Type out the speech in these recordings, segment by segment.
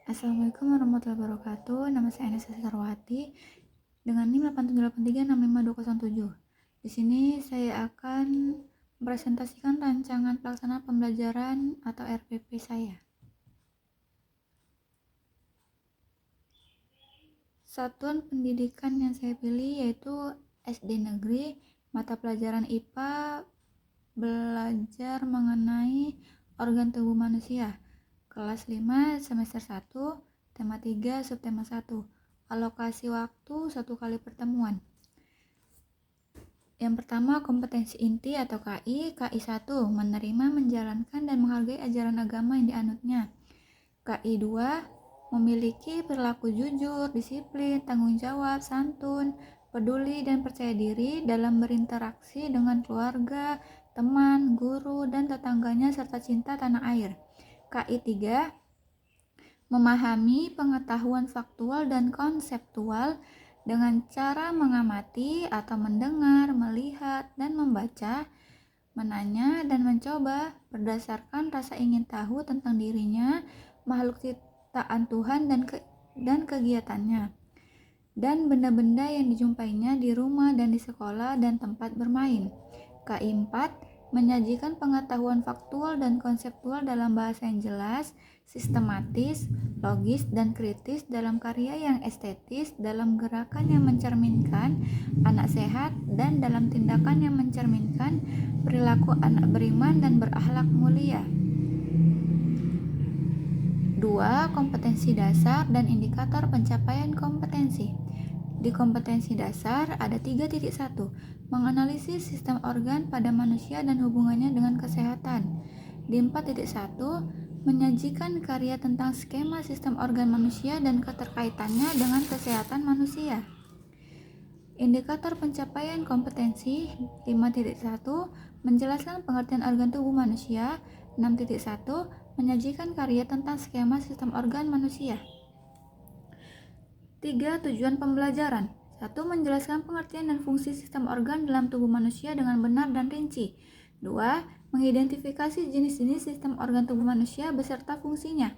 Assalamualaikum warahmatullahi wabarakatuh. Nama saya Anessa Sarwati dengan NIM 8783655207. Di sini saya akan mempresentasikan rancangan pelaksana pembelajaran atau RPP saya. Satuan pendidikan yang saya pilih yaitu SD Negeri, mata pelajaran IPA, belajar mengenai organ tubuh manusia. Kelas 5 semester 1, tema 3, subtema 1. Alokasi waktu 1 kali pertemuan. Yang pertama, kompetensi inti atau KI. KI 1, menerima, menjalankan, dan menghargai ajaran agama yang dianutnya. KI 2, memiliki perilaku jujur, disiplin, tanggung jawab, santun, peduli, dan percaya diri dalam berinteraksi dengan keluarga, teman, guru, dan tetangganya, serta cinta tanah air. KI 3, memahami pengetahuan faktual dan konseptual dengan cara mengamati atau mendengar, melihat, dan membaca, menanya, dan mencoba berdasarkan rasa ingin tahu tentang dirinya, makhluk ciptaan Tuhan, dan kegiatannya, dan benda-benda yang dijumpainya di rumah dan di sekolah dan tempat bermain. KI 4, menyajikan pengetahuan faktual dan konseptual dalam bahasa yang jelas, sistematis, logis, dan kritis dalam karya yang estetis, dalam gerakan yang mencerminkan anak sehat, dan dalam tindakan yang mencerminkan perilaku anak beriman dan berakhlak mulia. 2. Kompetensi dasar dan indikator pencapaian kompetensi. Di kompetensi dasar ada 3.1, menganalisis sistem organ pada manusia dan hubungannya dengan kesehatan. Di 4.1, menyajikan karya tentang skema sistem organ manusia dan keterkaitannya dengan kesehatan manusia. Indikator pencapaian kompetensi 5.1, menjelaskan pengertian organ tubuh manusia. 6.1, menyajikan karya tentang skema sistem organ manusia. 3. Tujuan pembelajaran. 1. Menjelaskan pengertian dan fungsi sistem organ dalam tubuh manusia dengan benar dan rinci. 2. Mengidentifikasi jenis-jenis sistem organ tubuh manusia beserta fungsinya.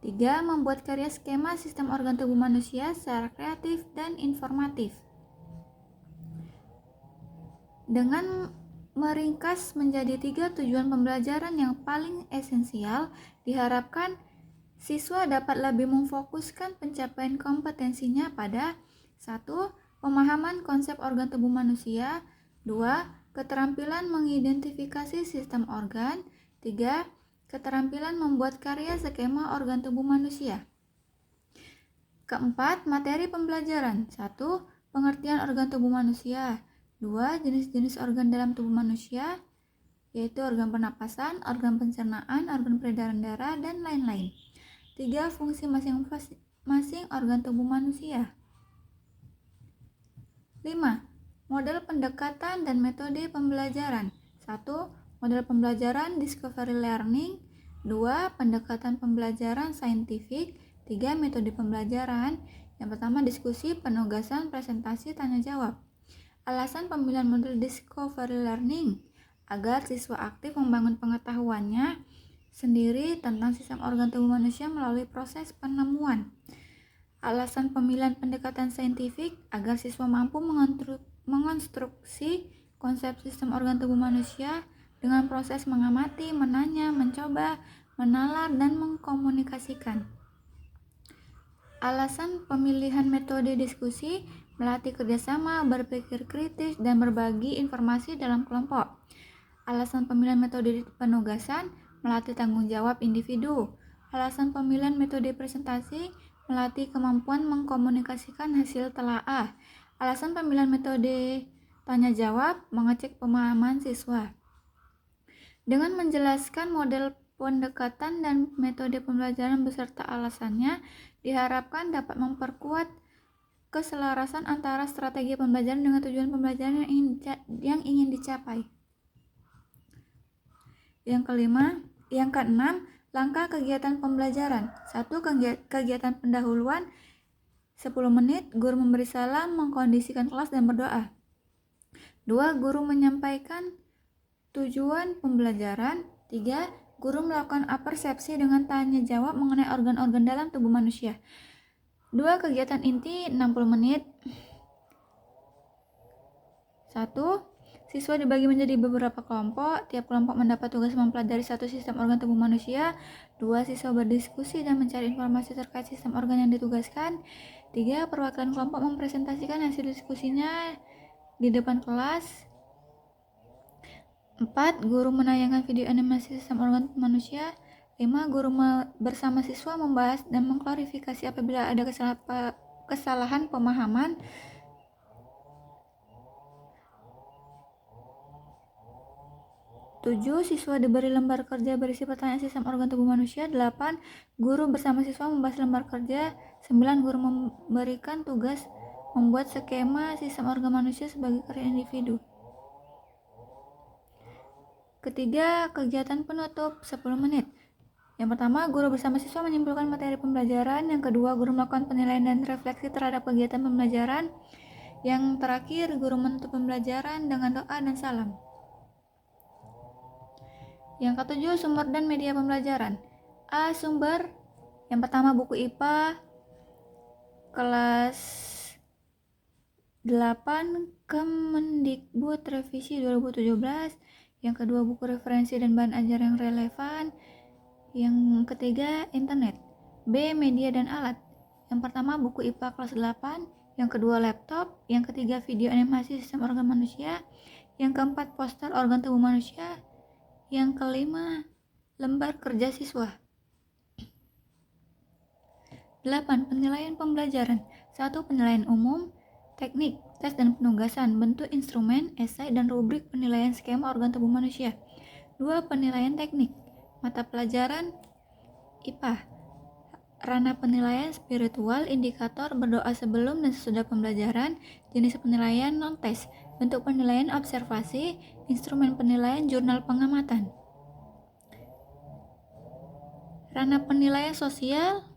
3. Membuat karya skema sistem organ tubuh manusia secara kreatif dan informatif. Dengan meringkas menjadi 3 tujuan pembelajaran yang paling esensial, diharapkan siswa dapat lebih memfokuskan pencapaian kompetensinya pada 1. Pemahaman konsep organ tubuh manusia. 2. Keterampilan mengidentifikasi sistem organ. 3. Keterampilan membuat karya skema organ tubuh manusia. Keempat, materi pembelajaran. 1. Pengertian organ tubuh manusia. 2. Jenis-jenis organ dalam tubuh manusia, yaitu organ pernapasan, organ pencernaan, organ peredaran darah, dan lain-lain. 3. Fungsi masing-masing organ tubuh manusia. 5. Model pendekatan dan metode pembelajaran. 1. Model pembelajaran discovery learning. 2. Pendekatan pembelajaran saintifik. 3. Metode pembelajaran. Yang pertama, diskusi, penugasan, presentasi, tanya jawab. Alasan pemilihan model discovery learning agar siswa aktif membangun pengetahuannya sendiri tentang sistem organ tubuh manusia melalui proses penemuan. Alasan pemilihan pendekatan saintifik agar siswa mampu mengonstruksi konsep sistem organ tubuh manusia dengan proses mengamati, menanya, mencoba, menalar, dan mengkomunikasikan. Alasan pemilihan metode diskusi, melatih kerjasama, berpikir kritis, dan berbagi informasi dalam kelompok. Alasan pemilihan metode penugasan, melatih tanggung jawab individu. Alasan pemilihan metode presentasi, melatih kemampuan mengkomunikasikan hasil telaah. Alasan pemilihan metode tanya jawab, mengecek pemahaman siswa. Dengan menjelaskan model pendekatan dan metode pembelajaran beserta alasannya, diharapkan dapat memperkuat keselarasan antara strategi pembelajaran dengan tujuan pembelajaran yang ingin dicapai. Yang keenam, langkah kegiatan pembelajaran. 1. Kegiatan pendahuluan 10 menit, guru memberi salam, mengkondisikan kelas, dan berdoa. 2. Guru menyampaikan tujuan pembelajaran. 3. Guru melakukan apersepsi dengan tanya jawab mengenai organ-organ dalam tubuh manusia. 2. Kegiatan inti 60 menit. 1. Siswa dibagi menjadi beberapa kelompok. Tiap kelompok mendapat tugas mempelajari satu sistem organ tubuh manusia. 2. Siswa berdiskusi dan mencari informasi terkait sistem organ yang ditugaskan. 3. Perwakilan kelompok mempresentasikan hasil diskusinya di depan kelas. 4. Guru menayangkan video animasi sistem organ manusia. 5. Guru bersama siswa membahas dan mengklarifikasi apabila ada kesalahan pemahaman. 7. Siswa diberi lembar kerja berisi pertanyaan sistem organ tubuh manusia. 8. Guru bersama siswa membahas lembar kerja. 9. Guru memberikan tugas membuat skema sistem organ manusia sebagai karya individu. Ketiga, kegiatan penutup 10 menit. Yang pertama, guru bersama siswa menyimpulkan materi pembelajaran. Yang kedua, guru melakukan penilaian dan refleksi terhadap kegiatan pembelajaran. Yang terakhir, guru menutup pembelajaran dengan doa dan salam. Yang ketujuh, sumber dan media pembelajaran. A. Sumber. Yang pertama, buku IPA kelas 8 Kemendikbud revisi 2017. Yang kedua, buku referensi dan bahan ajar yang relevan. Yang ketiga, internet. B. Media dan alat. Yang pertama, buku IPA kelas 8. Yang kedua, laptop. Yang ketiga, video animasi sistem organ manusia. Yang keempat, poster organ tubuh manusia. Yang kelima, lembar kerja siswa. 8. Penilaian pembelajaran. 1. Penilaian umum, teknik, tes dan penugasan, bentuk instrumen, esai, dan rubrik penilaian skema organ tubuh manusia. 2. Penilaian teknik. Mata pelajaran IPA. Ranah penilaian spiritual, indikator, berdoa sebelum dan sesudah pembelajaran, jenis penilaian non-tes, bentuk penilaian observasi, instrumen penilaian jurnal pengamatan. Ranah penilaian sosial,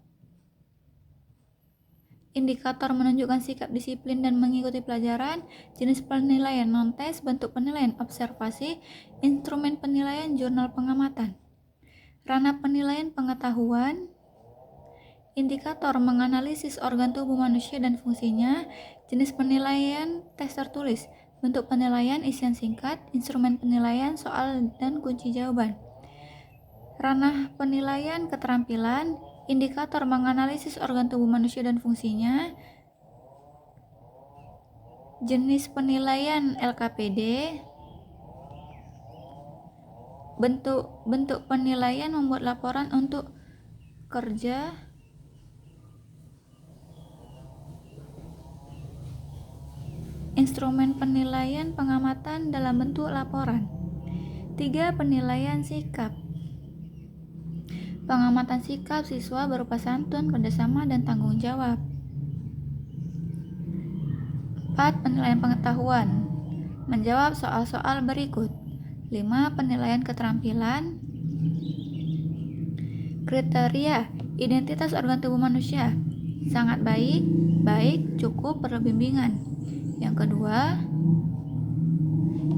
indikator menunjukkan sikap disiplin dan mengikuti pelajaran, jenis penilaian non-tes, bentuk penilaian observasi, instrumen penilaian jurnal pengamatan. Ranah penilaian pengetahuan, indikator menganalisis organ tubuh manusia dan fungsinya, jenis penilaian tes tertulis, bentuk penilaian isian singkat, instrumen penilaian soal dan kunci jawaban. Ranah penilaian keterampilan, indikator menganalisis organ tubuh manusia dan fungsinya, jenis penilaian LKPD, bentuk penilaian membuat laporan untuk kerja, instrumen penilaian pengamatan dalam bentuk laporan. 3. Penilaian sikap. Pengamatan sikap siswa berupa santun, kerjasama, dan tanggung jawab. 4. Penilaian pengetahuan. Menjawab soal-soal berikut. 5. Penilaian keterampilan. Kriteria identitas organ tubuh manusia. Sangat baik, baik, cukup, perlu bimbingan. Yang kedua,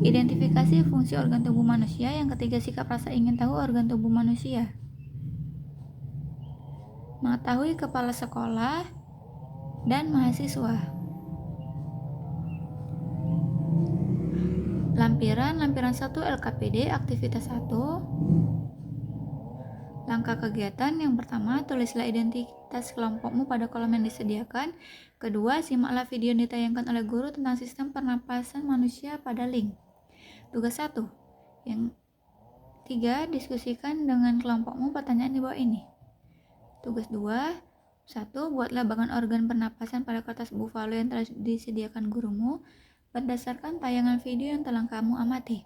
identifikasi fungsi organ tubuh manusia. Yang ketiga, sikap rasa ingin tahu organ tubuh manusia. Mengetahui kepala sekolah dan mahasiswa. Lampiran 1 LKPD aktivitas 1. Langkah kegiatan yang pertama, tulislah identitas kelompokmu pada kolom yang disediakan. Kedua, simaklah video yang ditayangkan oleh guru tentang sistem pernapasan manusia pada link. Tugas 1. Yang 3, diskusikan dengan kelompokmu pertanyaan di bawah ini. Tugas 2. 1. Buatlah bagan organ pernapasan pada kertas buffalo yang telah disediakan gurumu berdasarkan tayangan video yang telah kamu amati.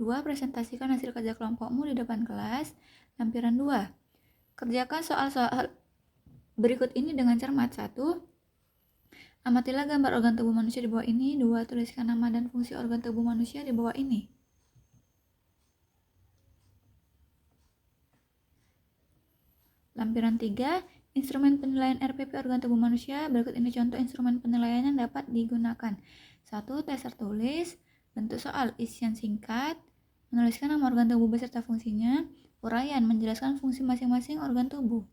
2. Presentasikan hasil kerja kelompokmu di depan kelas. Lampiran 2. Kerjakan soal-soal berikut ini dengan cermat. 1. Amatilah gambar organ tubuh manusia di bawah ini. 2. Tuliskan nama dan fungsi organ tubuh manusia di bawah ini. Lampiran 3. Instrumen penilaian RPP organ tubuh manusia. Berikut ini contoh instrumen penilaian yang dapat digunakan. 1. Tes tertulis. Bentuk soal isian singkat. Menuliskan nama organ tubuh beserta fungsinya. uraian menjelaskan fungsi masing-masing organ tubuh.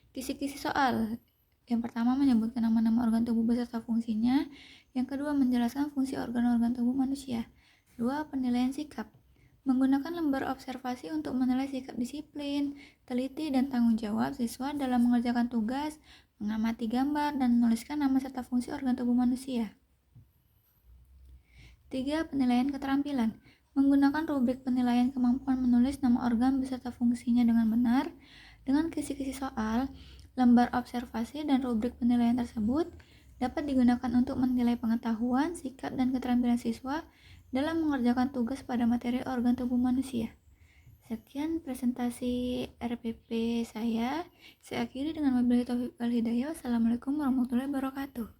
Kisi-kisi soal. Yang pertama menyebutkan nama-nama organ tubuh beserta fungsinya. Yang kedua menjelaskan fungsi organ-organ tubuh manusia. 2. Penilaian sikap. Menggunakan lembar observasi untuk menilai sikap disiplin, teliti, dan tanggung jawab siswa dalam mengerjakan tugas, mengamati gambar, dan menuliskan nama serta fungsi organ tubuh manusia. 3. Penilaian keterampilan. Menggunakan rubrik penilaian kemampuan menulis nama organ beserta fungsinya dengan benar. Dengan kisi-kisi soal, lembar observasi, dan rubrik penilaian tersebut dapat digunakan untuk menilai pengetahuan, sikap, dan keterampilan siswa dalam mengerjakan tugas pada materi organ tubuh manusia. Sekian presentasi RPP saya. Saya akhiri dengan wabillahi taufiq wal hidayah. Wassalamualaikum warahmatullahi wabarakatuh.